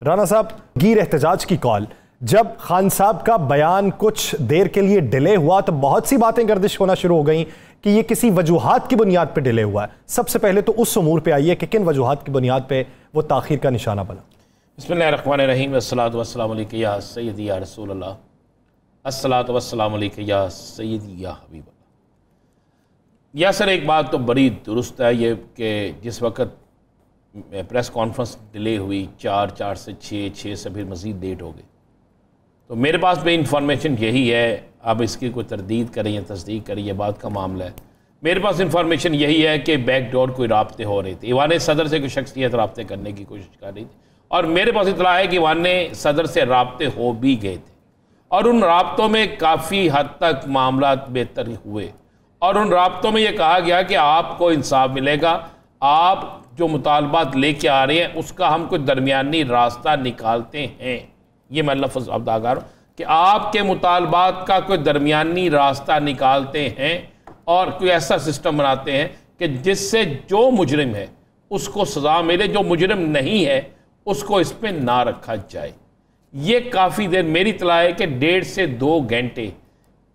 राना साहब, गिर एहतजाज की कॉल, जब खान साहब का बयान कुछ देर के लिए डिले हुआ तो बहुत सी बातें गर्दिश होना शुरू हो गई कि ये किसी वजूहात की बुनियाद पर डिले हुआ है। सबसे पहले तो उस उमूर पे आइए कि किन वजूहात की बुनियाद पे वो ताखीर का निशाना बना। बिस्मिल्लाहिर्रहमानिर्रहीम, अस्सलातु वस्सलामु अलैका या सय्यदी या रसूल अल्लाह, अस्सलातु वस्सलामु अलैका या सय्यदी या हबीब अल्लाह। या सर, एक बात तो बड़ी दुरुस्त है ये कि जिस वक्त प्रेस कॉन्फ्रेंस डिले हुई 4 से 6 से फिर मज़ीद लेट हो गई, तो मेरे पास भी इंफॉर्मेशन यही है। अब इसकी कोई तरदीद करें या तस्दीक करें, ये बात का मामला है। मेरे पास इंफॉर्मेशन यही है कि बैकडोर कोई राब्ते हो रहे थे, ईवान सदर से कोई शख्सियत राब्ते करने की कोशिश कर रही थी, और मेरे पास इतला है कि ईवान सदर से राब्ते हो भी गए थे, और उन राब्तों में काफ़ी हद तक मामला बेहतर हुए, और उन राब्तों में यह कहा गया कि आपको इंसाफ मिलेगा, आप जो मुतालबात लेके आ रहे हैं उसका हम कोई दरमियानी रास्ता निकालते हैं। ये मैं लफ्ज़ अदागार कि आपके मुतालबात का कोई दरमियानी रास्ता निकालते हैं और कोई ऐसा सिस्टम बनाते हैं कि जिससे जो मुजरिम है उसको सज़ा मिले, जो मुजरिम नहीं है उसको इस पर ना रखा जाए। ये काफ़ी देर मेरी इत्तला है कि 1.5 से 2 घंटे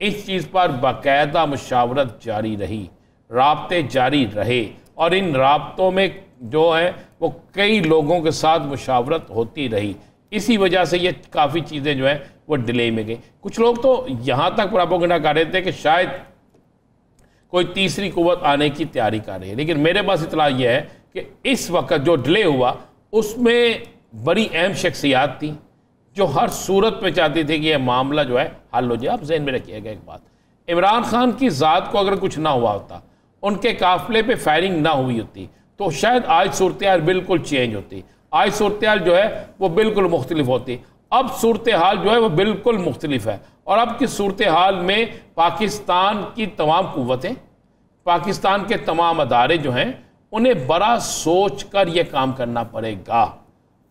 इस चीज़ पर बाकायदा मुशावरत जारी रही, राब्ते जारी रहे, और इन राब्तों में जो है वो कई लोगों के साथ मुशावरत होती रही। इसी वजह से ये काफ़ी चीज़ें जो है वो डिले में गई। कुछ लोग तो यहाँ तक प्रोपेगेंडा कर रहे थे कि शायद कोई तीसरी कुव्वत आने की तैयारी कर रही है, लेकिन मेरे पास इतला यह है कि इस वक्त जो डिले हुआ उसमें बड़ी अहम शख्सियात थी जो हर सूरत पे चाहती थी कि यह मामला जो है हल हो जाए। आप जहन में रखिएगा एक बात, इमरान खान की ज़ात को अगर कुछ ना हुआ होता, उनके काफिले पे फायरिंग ना हुई होती, तो शायद आज सूरत हाल बिल्कुल चेंज होती, आज सूरत हाल जो है वो बिल्कुल मुख्तलिफ होती। अब सूरत हाल जो है वो बिल्कुल मुख्तलिफ है, और अब की सूरत हाल में पाकिस्तान की तमाम कुव्वतें, पाकिस्तान के तमाम अदारे जो हैं उन्हें बड़ा सोच कर यह काम करना पड़ेगा।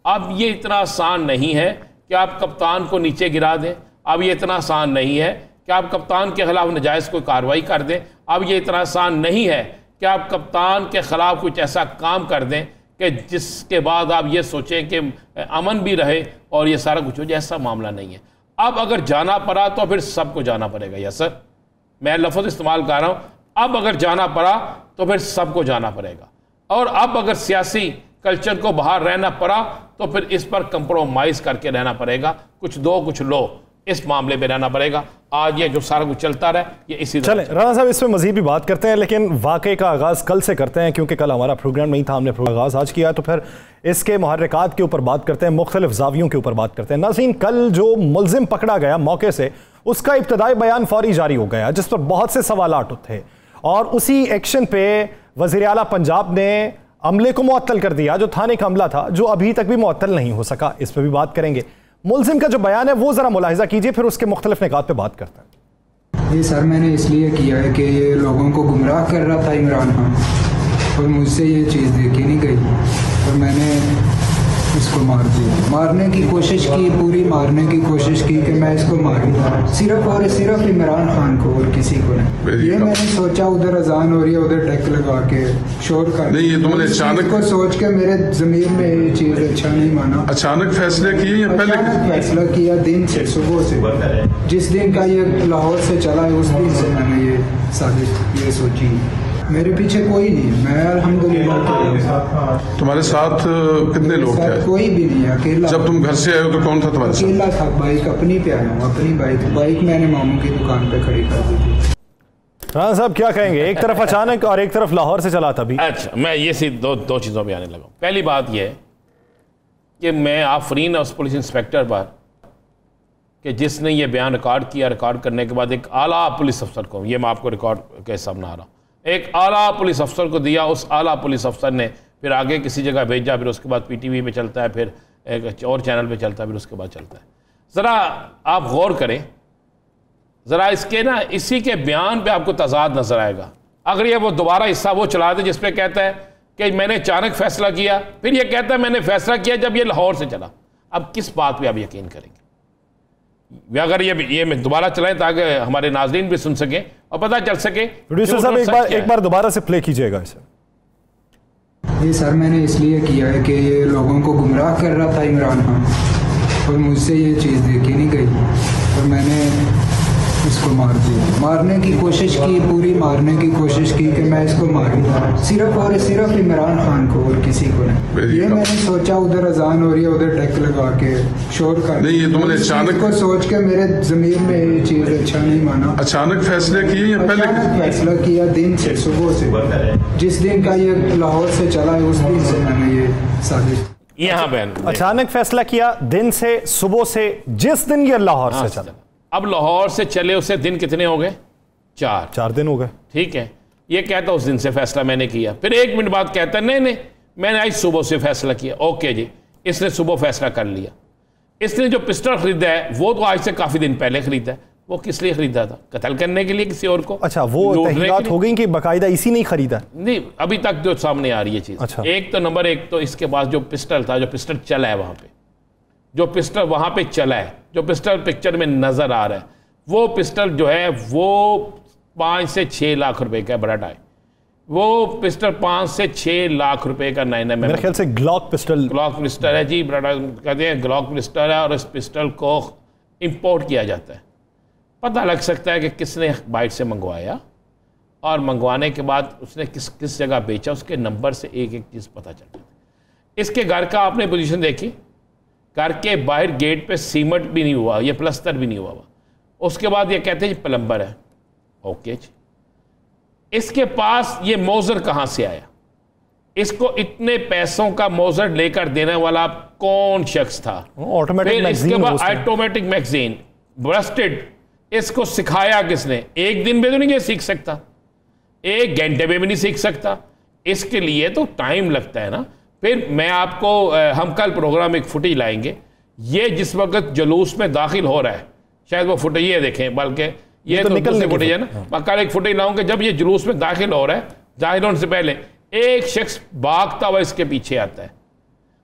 अब ये इतना आसान नहीं है कि आप कप्तान को नीचे गिरा दें, अब ये इतना आसान नहीं है कि आप कप्तान के खिलाफ नजायज़ कोई कार्रवाई कर दें, अब ये इतना आसान नहीं है कि आप कप्तान के ख़िलाफ़ कुछ ऐसा काम कर दें कि जिसके बाद आप ये सोचें कि अमन भी रहे और ये सारा कुछ हो जाए। ऐसा मामला नहीं है। अब अगर जाना पड़ा तो फिर सबको जाना पड़ेगा। यस सर, मैं लफ्ज़ इस्तेमाल कर रहा हूँ, अब अगर जाना पड़ा तो फिर सबको जाना पड़ेगा, और अब अगर सियासी कल्चर को बाहर रहना पड़ा तो फिर इस पर कंप्रोमाइज़ करके रहना पड़ेगा, कुछ दो कुछ लो, इस मामले में रहना पड़ेगा। आज ये जो सारा कुछ चलता रहा ये इसी चले राना साहब, इसमें मजीद भी बात करते हैं, लेकिन वाक़े का आगाज़ कल से करते हैं क्योंकि कल हमारा प्रोग्राम नहीं था, हमने आगाज़ आज किया, तो फिर इसके मुहर्रिकात के ऊपर बात करते हैं, मुख्तलिफ ज़ावियों के ऊपर बात करते हैं। नाज़रीन, कल जो मुलजिम पकड़ा गया मौके से, उसका इब्तदाई बयान फौरी जारी हो गया जिस पर बहुत से सवालात थे, और उसी एक्शन पे वज़ीर आला पंजाब ने अमले को मुअत्तल कर दिया, जो थाने का अमला था, जो अभी तक भी मुअत्तल नहीं हो सका। इस पर भी बात करेंगे। मुलजिम का जो बयान है वो ज़रा मुलाहिज़ा कीजिए, फिर उसके मुख्तलिफ निकात पे बात करते हैं। ये सर मैंने इसलिए किया है कि ये लोगों को गुमराह कर रहा था इमरान खान, और मुझसे ये चीज़ देखी नहीं गई, तो मैंने इसको मार दिया। मारने की कोशिश की, पूरी मारने की कोशिश की कि मैं इसको मारूं, सिर्फ और सिर्फ इमरान खान को और किसी को नहीं। ये मैंने सोचा, उधर अजान हो रही है, उधर डेक लगा के शोर कर नहीं, ये तुमने अचानक को सोच के मेरे ज़मीर में ये चीज़ अच्छा नहीं माना। अचानक फैसले किए या पहले? अचानक फैसला किया, दिन से, सुबह से, जिस दिन का ये लाहौर से चला है उस दिन से मैंने ये साजिश ये सोची। मेरे पीछे कोई नहीं, मैं अल्हम्दुलिल्लाह। तुम्हारे साथ कितने लोग थे? कोई भी नहीं, अकेला। जब तुम घर से आए हो तो कौन था तुम्हारे साथ? अकेला था, बाइक अपनी पे आया हूँ, अपनी बाइक मैंने मामू की दुकान पे खड़ी कर दी थी। राना साहब क्या कहेंगे, एक तरफ अचानक और एक तरफ लाहौर से चला था भी। अच्छा, मैं ये सी दो चीज़ों में आने लगा। पहली बात यह है कि मैं आफरीन उस पुलिस इंस्पेक्टर पर कि जिसने ये बयान रिकॉर्ड किया, रिकॉर्ड करने के बाद एक आला पुलिस अफसर को, ये मैं आपको रिकॉर्ड के सामने आ रहा हूँ, एक आला पुलिस अफसर को दिया, उस आला पुलिस अफसर ने फिर आगे किसी जगह भेजा, फिर उसके बाद PTV पे चलता है, फिर एक और चैनल पे चलता है, फिर उसके बाद चलता है। ज़रा आप गौर करें, ज़रा इसके ना इसी के बयान पे आपको तजाद नज़र आएगा। अगर ये वो दोबारा हिस्सा वो चला दे जिसपे कहता है कि मैंने अचानक फैसला किया, फिर ये कहता है मैंने फैसला किया जब ये लाहौर से चला, अब किस बात पर आप यकीन करेंगे? अगर ये मैं दोबारा चलाएं ताकि हमारे नाज़रीन भी सुन सकें और पता चल सके। प्रोड्यूसर साहब एक बार दोबारा से प्ले कीजिएगा इसे। ये सर मैंने इसलिए किया है कि ये लोगों को गुमराह कर रहा था इमरान खान, और मुझसे ये चीज़ देखी नहीं गई, और मैंने इसको मार दिया। मारने की कोशिश की, पूरी मारने की कोशिश की कि मैं इसको मारूं, सिर्फ और सिर्फ इमरान खान को और किसी को नहीं। ये मैंने सोचा, उधर अजान हो रही है, उधर डेक लगा के शोर कर, नहीं ये तुमने अचानक को सोच के मेरे जमीन में ये चीज़ अच्छा नहीं माना। अचानक फैसले किए या पहले? अचानक फैसला किया, दिन से, सुबह से, जिस दिन का ये लाहौर से चला है उस दिन से मैंने ये साजिश। यहाँ बहन अचानक फैसला किया, दिन से, सुबह से, जिस दिन ये लाहौर से चला। अब लाहौर से चले उसे दिन कितने हो गए? 4 दिन हो गए। ठीक है, ये कहता उस दिन से फैसला मैंने किया। फिर 1 मिनट बाद कहता नहीं मैंने आज सुबह से फैसला किया। ओके जी, इसने सुबह फैसला कर लिया। इसने जो पिस्टल खरीदा है वो तो आज से काफी दिन पहले खरीदा है। वो किस लिए खरीदा था? कत्ल करने के लिए किसी और को? अच्छा, वो तहकीकात हो गई कि बाकायदा इसी नहीं खरीदा? नहीं, अभी तक जो सामने आ रही है चीज। अच्छा। एक तो नंबर 1 तो इसके पास जो पिस्टल था, जो पिस्टल चला है वहां पे, जो पिस्टल वहां पे चला है, जो पिस्टल पिक्चर में नजर आ रहा है, वो पिस्टल जो है वो 5 से 6 लाख रुपए का बड़ा टाइम। वो पिस्टल 5 से 6 लाख रुपए का 9mm मेरे ख्याल से ग्लॉक पिस्टल है जी, बड़ा कहते हैं ग्लॉक पिस्टल है। और इस पिस्टल को इंपोर्ट किया जाता है। पता लग सकता है कि किसने बाइट से मंगवाया, और मंगवाने के बाद उसने किस जगह बेचा, उसके नंबर से एक एक चीज़ पता चलती है। इसके घर का आपने पोजीशन देखी, घर के बाहर गेट पे सीमेंट भी नहीं हुआ, ये प्लस्तर भी नहीं हुआ। उसके बाद ये कहते हैं जी प्लम्बर है। ओके जी, इसके पास ये मोजर कहाँ से आया? इसको इतने पैसों का मोजर लेकर देने वाला कौन शख्स था? ऑटोमेटिक इसके बाद ऑटोमेटिक मैगजीन ब्रस्टेड, इसको सिखाया किसने? एक दिन में तो नहीं ये सीख सकता, 1 घंटे में भी नहीं सीख सकता। इसके लिए तो टाइम लगता है ना। फिर मैं आपको हम कल प्रोग्राम एक फुटेज लाएंगे। ये जिस वक्त जुलूस में दाखिल हो रहा है, शायद वो फुटेज ये देखें, बल्कि ये तो दूसरी फुटेज है ना। मैं कल एक फुटेज लाऊंगा जब ये जुलूस में दाखिल हो रहा है, जाहिर होने से पहले एक शख्स भागता हुआ इसके पीछे आता है।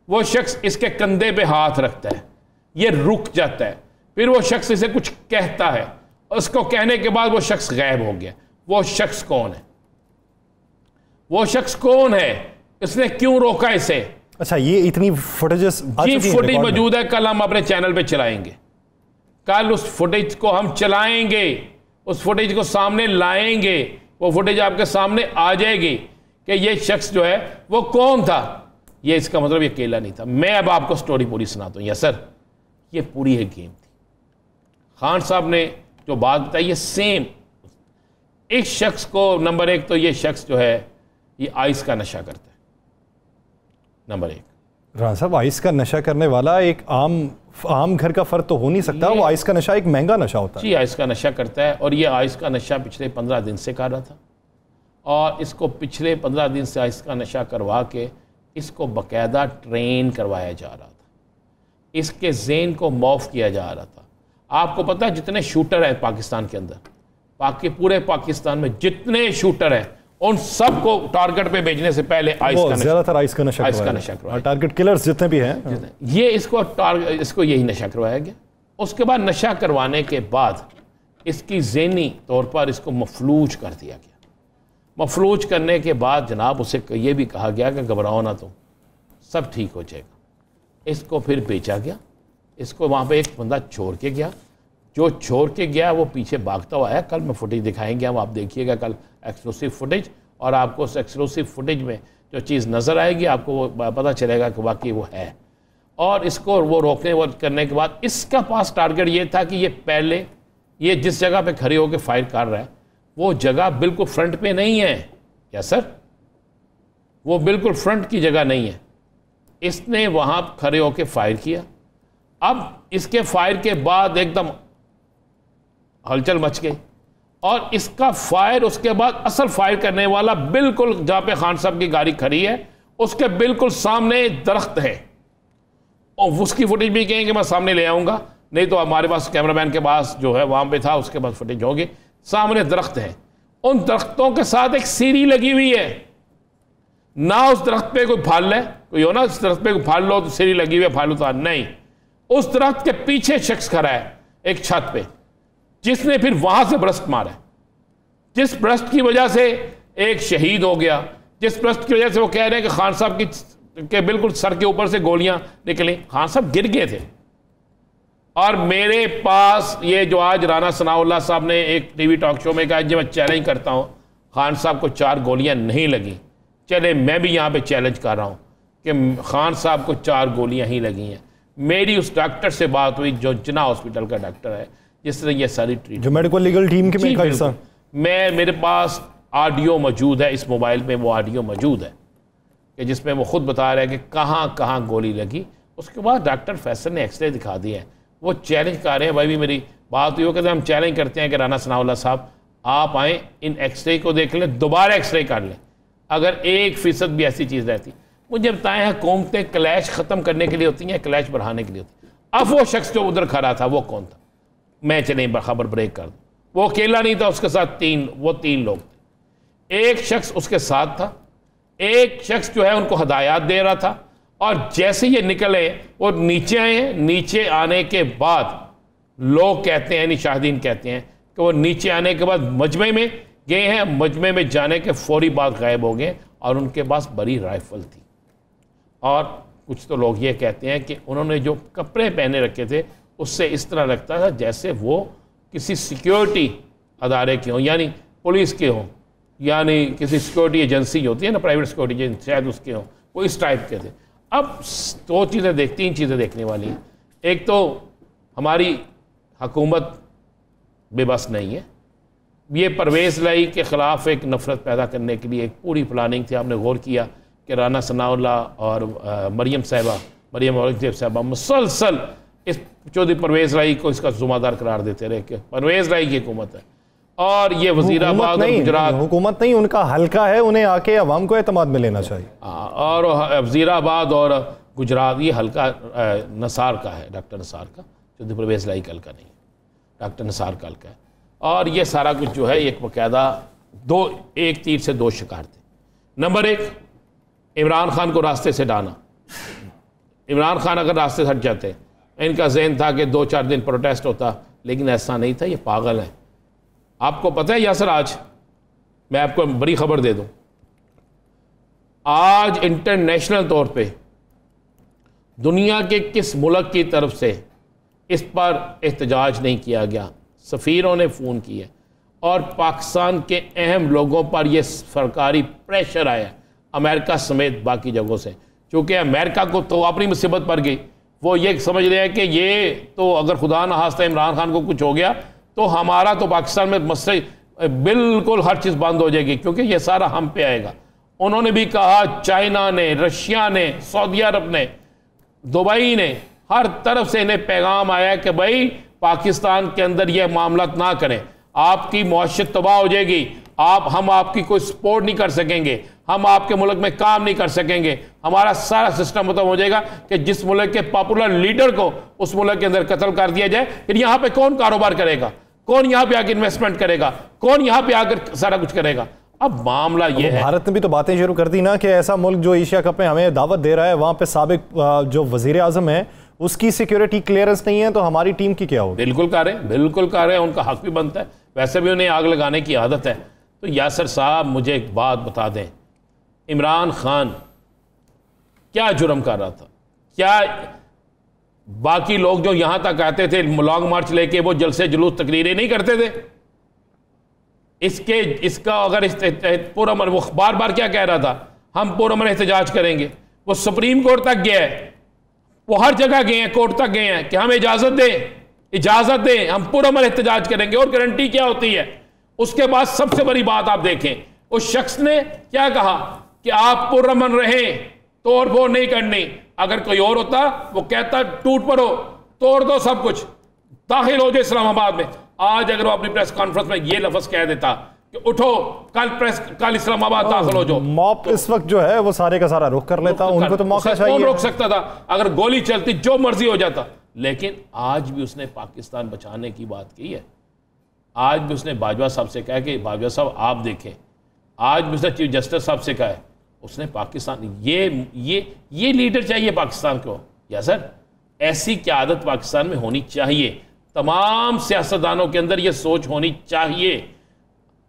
वो शख्स इसके कंधे पे हाथ रखता है, ये रुक जाता है। फिर वो शख्स इसे कुछ कहता है, उसको कहने के बाद वो शख्स गायब हो गया। वो शख्स कौन है? वो शख्स कौन है? इसने क्यों रोका इसे? अच्छा, ये इतनी फुटेजेस जी फुटेज मौजूद है, कल हम अपने चैनल पे चलाएंगे। कल उस फुटेज को हम चलाएंगे, उस फुटेज को सामने लाएंगे। वो फुटेज आपके सामने आ जाएगी कि ये शख्स जो है वो कौन था। ये इसका मतलब ये अकेला नहीं था। मैं अब आपको स्टोरी पूरी सुनाता हूँ। यस सर, ये पूरी है गेम थी। खान साहब ने जो बात बताई, ये सेम एक शख्स को, नंबर 1 तो ये शख्स जो है ये आइस का नशा करता है। नंबर 1, राना साहब, आइस का नशा करने वाला एक आम घर का फर्द तो हो नहीं सकता। वो आइस का नशा एक महंगा नशा होता है जी। आइस का नशा करता है, और ये आइस का नशा पिछले 15 दिन से कर रहा था। और इसको पिछले 15 दिन से आइस का नशा करवा के इसको बाकायदा ट्रेन करवाया जा रहा था। इसके ज़हन को मौफ किया जा रहा था। आपको पता है जितने शूटर हैं पाकिस्तान के अंदर, पूरे पाकिस्तान में जितने शूटर हैं, उन सबको टारगेट पे भेजने से पहले ज्यादातर आइस का नशा करवाया। टारगेट किलर्स जितने भी हैं, ये इसको यही नशा करवाया गया। उसके बाद नशा करवाने के बाद इसकी ज़हनी तौर पर इसको मफलूज कर दिया गया। मफलूज करने के बाद जनाब उसे ये भी कहा गया कि घबराओ ना, तुम सब ठीक हो जाएगा। इसको फिर बेचा गया। इसको वहाँ पे एक बंदा छोड़ के गया। जो छोड़ के गया वो पीछे भागता हुआ आया। कल मैं फुटेज दिखाएंगे हम, आप देखिएगा कल एक्सक्लूसिव फुटेज। और आपको उस एक्सक्लूसिव फुटेज में जो चीज़ नज़र आएगी आपको वो पता चलेगा कि वाकई वो है। और इसको वो रोकने वो करने के बाद इसका पास टारगेट ये था कि ये पहले ये जिस जगह पे खड़े होकर फायर कर रहा है वो जगह बिल्कुल फ्रंट पे नहीं है। यस सर, वो बिल्कुल फ्रंट की जगह नहीं है। इसने वहाँ खड़े होकर फायर किया। अब इसके फायर के बाद एकदम हलचल मच गई, और इसका फायर उसके बाद असल फायर करने वाला बिल्कुल जहाँ पे खान साहब की गाड़ी खड़ी है उसके बिल्कुल सामने दरख्त है। और उसकी फुटेज भी कहेंगे मैं सामने ले आऊँगा, नहीं तो हमारे पास कैमरामैन के पास जो है वहाँ पे था, उसके पास फुटेज होगी। सामने दरख्त है, उन दरख्तों के साथ एक सीढ़ी लगी हुई है। ना उस दरख्त पे कोई फाल ले, कोई हो ना उस दरख्त पे कोई फाल लो तो सीढ़ी लगी हुई है, फाल उतार नहीं। उस दरख्त के पीछे शख्स खड़ा है एक छत पे, जिसने फिर वहां से ब्रस्ट मारा। जिस ब्रस्ट की वजह से एक शहीद हो गया, जिस प्रश्न की वजह से वो कह रहे हैं कि खान साहब के बिल्कुल सर के ऊपर से गोलियां निकली, खान साहब गिर गए थे। और मेरे पास ये जो आज राना सनाउल्लाह साहब ने एक टीवी टॉक शो में कहा, जो मैं चैलेंज करता हूं, खान साहब को 4 गोलियां नहीं लगी। चले मैं भी यहां पे चैलेंज कर रहा हूं कि खान साहब को 4 गोलियां ही लगी हैं। मेरी उस डॉक्टर से बात हुई जो जिना हॉस्पिटल का डॉक्टर है, जिसने ये सारी ट्रीटमेंट, जो मेडिकल लीगल टीम के में हिस्सा, मेरे पास ऑडियो मौजूद है, इस मोबाइल में वो ऑडियो मौजूद है कि जिसमें वो खुद बता रहे हैं कि कहाँ कहाँ गोली लगी। उसके बाद डॉक्टर फैसल ने एक्सरे दिखा दिया है। वो चैलेंज कर रहे हैं, भाई भी मेरी बात हुई, वो कहते हैं हम चैलेंज करते हैं कि राना सनाउल्लाह साहब आप आएँ, इन एक्सरे को देख लें, दोबारा एक्सरे कर लें, अगर 1% भी ऐसी चीज़ रहती। मुझे बताएं, हुकूमतें क्लैश ख़त्म करने के लिए होती हैं, क्लैश बढ़ाने के लिए होती हैं। अब वो शख्स जो उधर खड़ा था वो कौन था? मैं चले खबर ब्रेक कर दूँ। वो अकेला नहीं था, उसके साथ 3 लोग थे। एक शख्स उसके साथ था, एक शख्स जो है उनको हदायत दे रहा था। और जैसे ये निकले वो नीचे आए हैं। नीचे आने के बाद लोग कहते हैं, यानी शाहिदीन कहते हैं कि वो नीचे आने के बाद मजमे में गए हैं, मजमे में जाने के फौरी बाद गायब हो गए और उनके पास बड़ी राइफल थी। और कुछ तो लोग ये कहते हैं कि उन्होंने जो कपड़े पहने रखे थे उससे इस तरह लगता था जैसे वो किसी सिक्योरिटी अदारे के हों, यानी पुलिस के हों, यानी किसी सिक्योरिटी एजेंसी होती है ना, प्राइवेट सिक्योरिटी एजेंसी, शायद उसके हों, वो इस टाइप के थे। अब 3 चीज़ें देखने वाली हैं। एक तो हमारी हुकूमत बेबस नहीं है। ये परवेज़ लाई के ख़िलाफ़ एक नफ़रत पैदा करने के लिए एक पूरी प्लानिंग थी। आपने गौर किया कि राना सनाउल्लाह और मरियम औरंगज़ेब साहबा मुसलसल इस चौधरी परवेज़ लाई को इसका ज़िम्मेदार करार देते रहे कि परवेज़ लाई की हुकूमत है। और ये वज़ीराबाद और गुजरात, हुकूमत नहीं, उनका हल्का है, उन्हें आके अवाम को एतमाद में लेना चाहिए। और वज़ीराबाद और गुजरात ये हल्का नसार का है, डॉक्टर नसार का, चौधरी परवेज़ लाई का हल्का नहीं है, डॉक्टर नसार का हल्का है। और ये सारा कुछ जो है एक बाकायदा एक तीर से 2 शिकार थे। नंबर 1, इमरान खान को रास्ते से डाना। इमरान खान अगर रास्ते से हट जाते, इनका जहन था कि 2-4 दिन प्रोटेस्ट होता, लेकिन ऐसा नहीं था। ये पागल है। आपको पता है यासर, आज मैं आपको बड़ी खबर दे दूं, आज इंटरनेशनल तौर पे दुनिया के किस मुल्क की तरफ से इस पर एहतजाज नहीं किया गया। सफ़ीरों ने फ़ोन किया और पाकिस्तान के अहम लोगों पर यह सरकारी प्रेशर आया, अमेरिका समेत बाकी जगहों से। चूँकि अमेरिका को तो अपनी मुसीबत पड़ गई, वो ये समझ रहे हैं कि ये तो अगर खुदा न खास्ता इमरान खान को कुछ हो गया तो हमारा तो पाकिस्तान में मसले बिल्कुल हर चीज़ बंद हो जाएगी, क्योंकि ये सारा हम पे आएगा। उन्होंने भी कहा, चाइना ने, रशिया ने, सऊदी अरब ने, दुबई ने, हर तरफ से इन्हें पैगाम आया कि भाई पाकिस्तान के अंदर ये मामला ना करें, आपकी मौशत तबाह हो जाएगी, हम आपकी कोई सपोर्ट नहीं कर सकेंगे, हम आपके मुल्क में काम नहीं कर सकेंगे, हमारा सारा सिस्टम खत्म हो जाएगा कि जिस मुल्क के पॉपुलर लीडर को उस मुल्क के अंदर कत्ल कर दिया जाए, फिर यहाँ पे कौन कारोबार करेगा, कौन यहाँ पे आकर इन्वेस्टमेंट करेगा, कौन यहाँ पे आकर सारा कुछ करेगा। अब मामला ये है, भारत ने भी तो बातें शुरू कर दी ना कि ऐसा मुल्क जो एशिया कप में हमें दावत दे रहा है, वहां पे साबिक जो वजीर आजम है उसकी सिक्योरिटी क्लियरेंस नहीं है, तो हमारी टीम की क्या होगी? बिल्कुल कर रहे हैं, उनका हक भी बनता है, वैसे भी उन्हें आग लगाने की आदत है। तो यासर साहब मुझे एक बात बता दें, इमरान खान क्या जुर्म कर रहा था? क्या बाकी लोग जो यहां तक आते थे लॉन्ग मार्च लेके, वो जलसे जुलूस तकरीरें नहीं करते थे? इसका अगर पूरा वो बार बार क्या कह रहा था, हम पूरा मन एहतजाज करेंगे। वो सुप्रीम कोर्ट तक गया है, वो हर जगह गए हैं, कोर्ट तक गए हैं कि हमें इजाजत दें, हम पूरा मन एहतजाज करेंगे। और गारंटी क्या होती है? उसके बाद सबसे बड़ी बात आप देखें, उस शख्स ने क्या कहा कि आप पुरअमन रहें, तोड़ फोड़ नहीं करनी। अगर कोई और होता वो कहता टूट पड़ो, तोड़ दो सब कुछ, दाखिल हो जाए इस्लामाबाद में। आज अगर वो अपनी प्रेस कॉन्फ्रेंस में ये लफ्ज कह देता कि उठो कल इस्लामाबाद दाखिल हो जाओ, मॉब तो इस वक्त जो है वो सारे का सारा रुख कर लेता, उनको तो मौका चाहिए। कौन रोक सकता था? अगर गोली चलती जो मर्जी हो जाता। लेकिन आज भी उसने पाकिस्तान बचाने की बात की है। आज भी उसने बाजवा साहब से कहा कि बाजवा साहब आप देखें, आज भी उसने चीफ जस्टिस साहब से कहा है, उसने पाकिस्तान ये लीडर चाहिए पाकिस्तान को। या सर, ऐसी क़यादत पाकिस्तान में होनी चाहिए, तमाम सियासतदानों के अंदर ये सोच होनी चाहिए।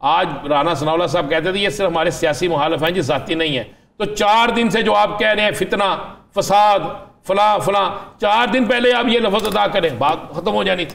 आज राना सनाउल्लाह साहब कहते थे ये सिर्फ हमारे सियासी मुखालिफ हैं जी, जाती नहीं है। तो 4 दिन से जो आप कह रहे हैं फितना, फसाद, फलां फलां, 4 दिन पहले आप ये लफ्ज़ अदा करें, बात खत्म हो जानी थी।